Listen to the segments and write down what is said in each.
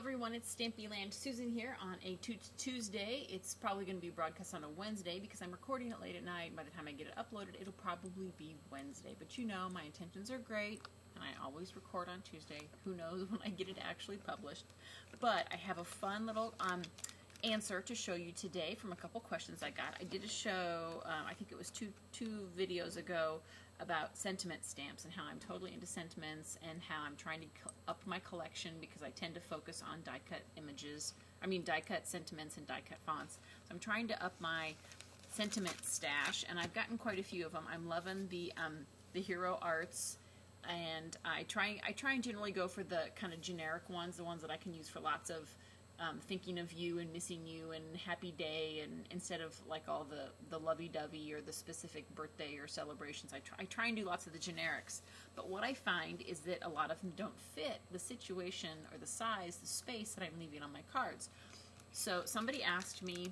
everyone, it's Stampy Land Susan here on a Tuesday. It's probably going to be broadcast on a Wednesday because I'm recording it late at night. By the time I get it uploaded, it'll probably be Wednesday. But you know, my intentions are great, and I always record on Tuesday. Who knows when I get it actually published. But I have a fun little answer to show you today from a couple questions I got. I did a show, I think it was two videos ago, about sentiment stamps and how I'm totally into sentiments and how I'm trying to up my collection because I tend to focus on die-cut images, die-cut sentiments and die-cut fonts. So I'm trying to up my sentiment stash, and I've gotten quite a few of them. I'm loving the Hero Arts, and I try and generally go for the kind of generic ones, the ones that I can use for lots of thinking of you and missing you and happy day, and instead of like all the lovey-dovey or the specific birthday or celebrations, I try and do lots of the generics. But what I find is that a lot of them don't fit the situation or the size, the space that I'm leaving on my cards. So somebody asked me,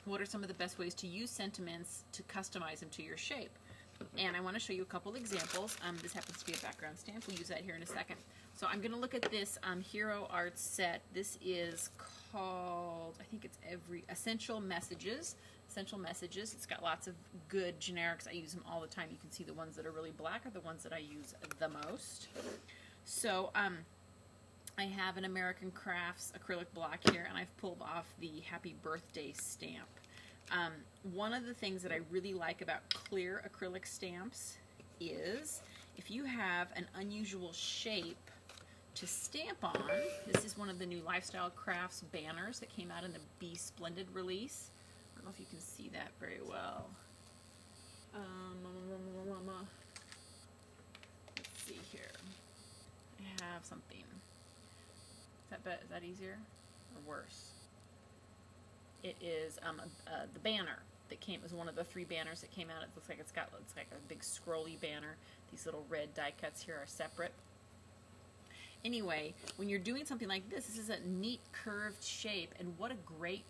what are some of the best ways to use sentiments to customize them to your shape? And I want to show you a couple examples. This happens to be a background stamp. We'll use that here in a second. So I'm going to look at this Hero Arts set. This is called, I think it's Essential Messages. Essential Messages. It's got lots of good generics. I use them all the time. You can see the ones that are really black are the ones that I use the most. So I have an American Crafts acrylic block here, and I've pulled off the Happy Birthday stamp. One of the things that I really like about clear acrylic stamps is if you have an unusual shape to stamp on. This is one of the new Lifestyle Crafts banners that came out in the Be Splendid release. I don't know if you can see that very well. Let's see here. I have something. Is that easier or worse? It is the banner that came. It was one of the 3 banners that came out. It looks like it's like a big scrolly banner. These little red die cuts here are separate. Anyway, when you're doing something like this, this is a neat curved shape, and what a great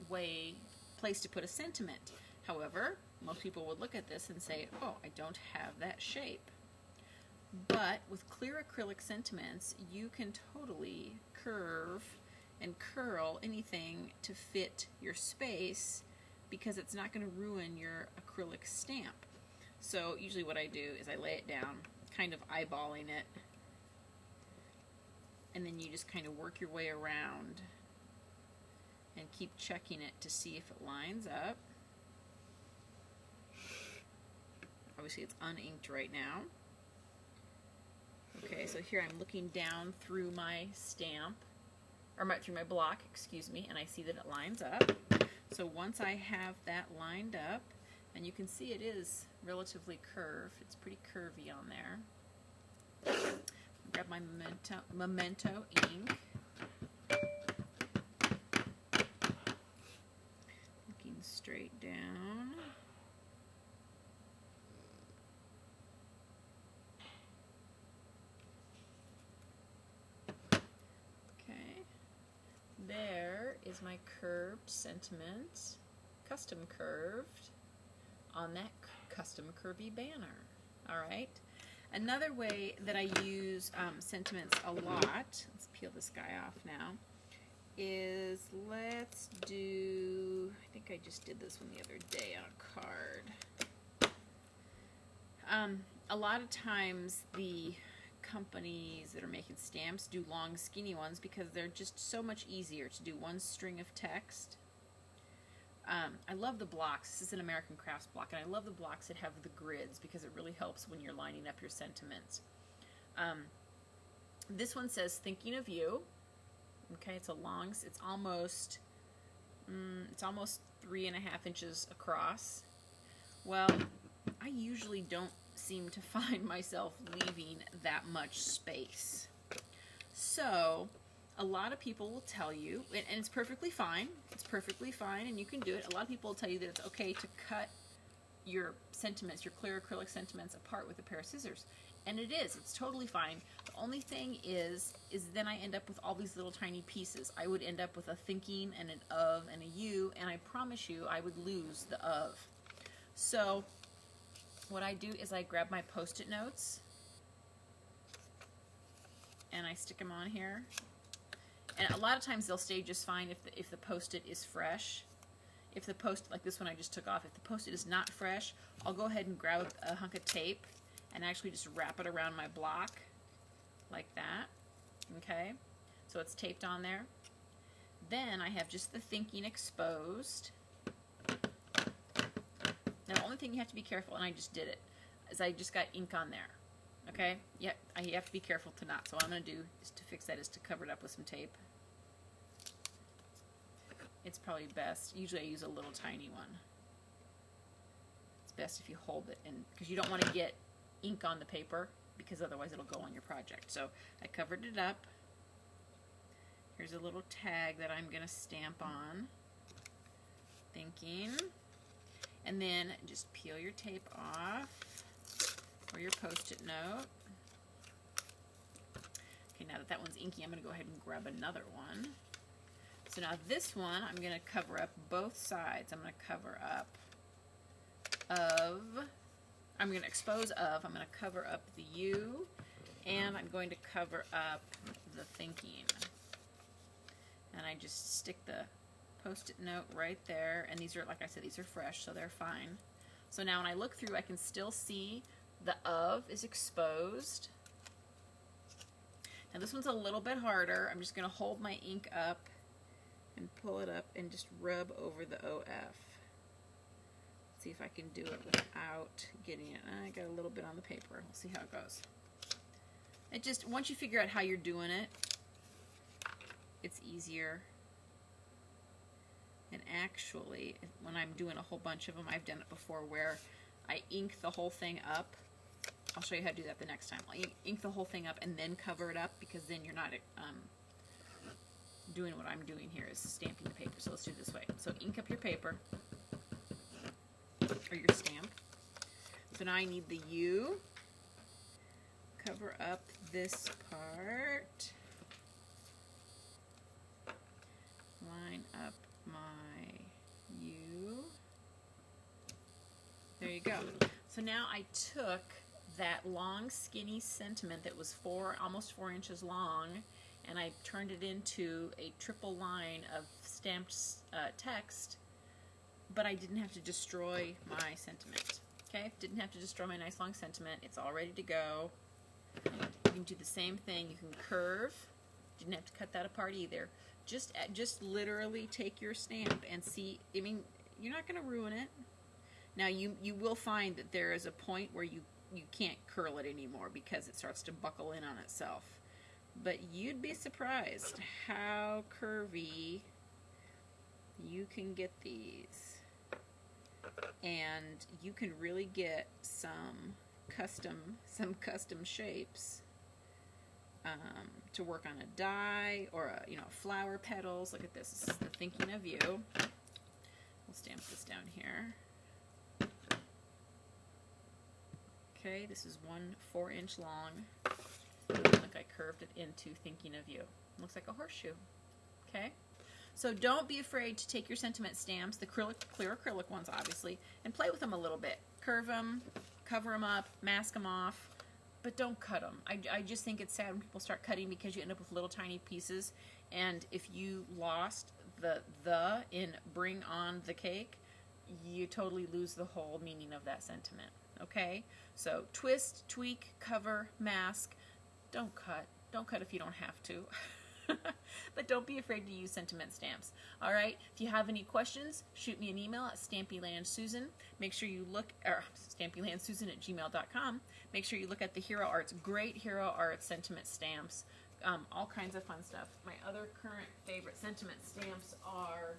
place to put a sentiment. However, most people would look at this and say, oh, I don't have that shape. But with clear acrylic sentiments, you can totally curve and curl anything to fit your space because it's not going to ruin your acrylic stamp. So usually what I do is I lay it down, kind of eyeballing it, and then you just kind of work your way around and keep checking it to see if it lines up. Obviously it's uninked right now. Okay, so here I'm looking down through my stamp, or through my block, excuse me, and I see that it lines up. So once I have that lined up, and you can see it is relatively curved, it's pretty curvy on there. Grab my Memento ink. Looking straight down. There is my curved sentiment, custom curved, on that custom curvy banner. Alright? Another way that I use sentiments a lot, let's peel this guy off now, is let's do, I think I just did this one the other day on a card. A lot of times the companies that are making stamps do long skinny ones because they're just so much easier to do one string of text. I love the blocks. This is an American Crafts block, and I love the blocks that have the grids because it really helps when you're lining up your sentiments. This one says thinking of you. Okay, it's it's almost 3.5 inches across. Well, I usually don't seem to find myself leaving that much space. So a lot of people will tell you, and it's perfectly fine, and you can do it. A lot of people will tell you that it's okay to cut your sentiments, your clear acrylic sentiments, apart with a pair of scissors. And it is, it's totally fine. The only thing is then I end up with all these little tiny pieces. I would end up with a thinking and an of and a you, and I promise you I would lose the of. So what I do is I grab my Post-it notes and I stick them on here, And a lot of times they'll stay just fine if the Post-it is fresh. If the Post-it, like this one I just took off, if the Post-it is not fresh, I'll go ahead and grab a hunk of tape and actually just wrap it around my block like that. Okay, so it's taped on there. Then I have just the thinking exposed. Now the only thing you have to be careful, and I just did it, is I just got ink on there. Okay, yeah, you have to be careful to not. So what I'm going to do is to fix that is to cover it up with some tape. It's probably best. Usually I use a little tiny one. It's best if you hold it, and because you don't want to get ink on the paper, because otherwise it'll go on your project. So I covered it up. Here's a little tag that I'm going to stamp on. Thinking. And then just peel your tape off, or your Post-it note. Okay, now that that one's inky, I'm going to go ahead and grab another one. So now this one, I'm going to cover up both sides. I'm going to cover up I'm going to expose I'm going to cover up the U, and I'm going to cover up the thinking. And I just stick the Post-it note right there, and these are, like I said, these are fresh, so they're fine. So now when I look through, I can still see the of is exposed. Now this one's a little bit harder. I'm just going to hold my ink up and pull it up and just rub over the OF. See if I can do it without getting it. I got a little bit on the paper. We'll see how it goes. It just, once you figure out how you're doing it, it's easier. And actually, when I'm doing a whole bunch of them, I've done it before where I ink the whole thing up. I'll show you how to do that the next time. I'll ink the whole thing up and then cover it up, because then you're not doing what I'm doing here, is stamping the paper. So let's do it this way. So ink up your paper, or your stamp. So now I need the U. Cover up this part. Line up my U. There you go. So now I took that long skinny sentiment that was almost 4 inches long, and I turned it into a triple line of stamped text, but I didn't have to destroy my sentiment. Okay, didn't have to destroy my nice long sentiment. It's all ready to go. You can do the same thing. You can curve. Didn't have to cut that apart either. Just literally take your stamp and see. I mean, you're not going to ruin it. Now you will find that there is a point where you can't curl it anymore because it starts to buckle in on itself. But you'd be surprised how curvy you can get these. And you can really get some custom shapes to work on a die or flower petals. Look at this. This is the thinking of you. We'll stamp this down here. Okay, this is 1 4-inch long. Look, I curved it into thinking of you. Looks like a horseshoe. Okay, so don't be afraid to take your sentiment stamps, the clear acrylic ones obviously, and play with them a little bit. Curve them, cover them up, mask them off, but don't cut them. I just think it's sad when people start cutting because you end up with little tiny pieces, and if you lost the in bring on the cake, you totally lose the whole meaning of that sentiment. Okay, so twist, tweak, cover, mask. Don't cut. Don't cut if you don't have to. But don't be afraid to use sentiment stamps. All right, if you have any questions, shoot me an email at stampylandsusan. Make sure you look, or stampylandsusan@gmail.com. Make sure you look at the Hero Arts, great Hero Arts sentiment stamps. All kinds of fun stuff. My other current favorite sentiment stamps are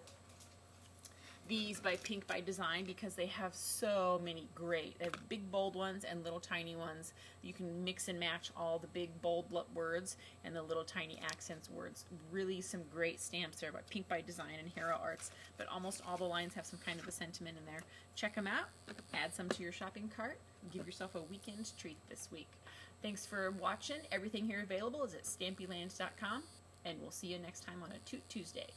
these by Pink by Design, because they have so many great. They have big bold ones and little tiny ones. You can mix and match all the big bold words and the little tiny accents words. Really some great stamps there by Pink by Design and Hero Arts, but almost all the lines have some kind of a sentiment in there. Check them out, add some to your shopping cart, give yourself a weekend treat this week. Thanks for watching. Everything here available is at stampyland.com, and we'll see you next time on a Toot Tuesday.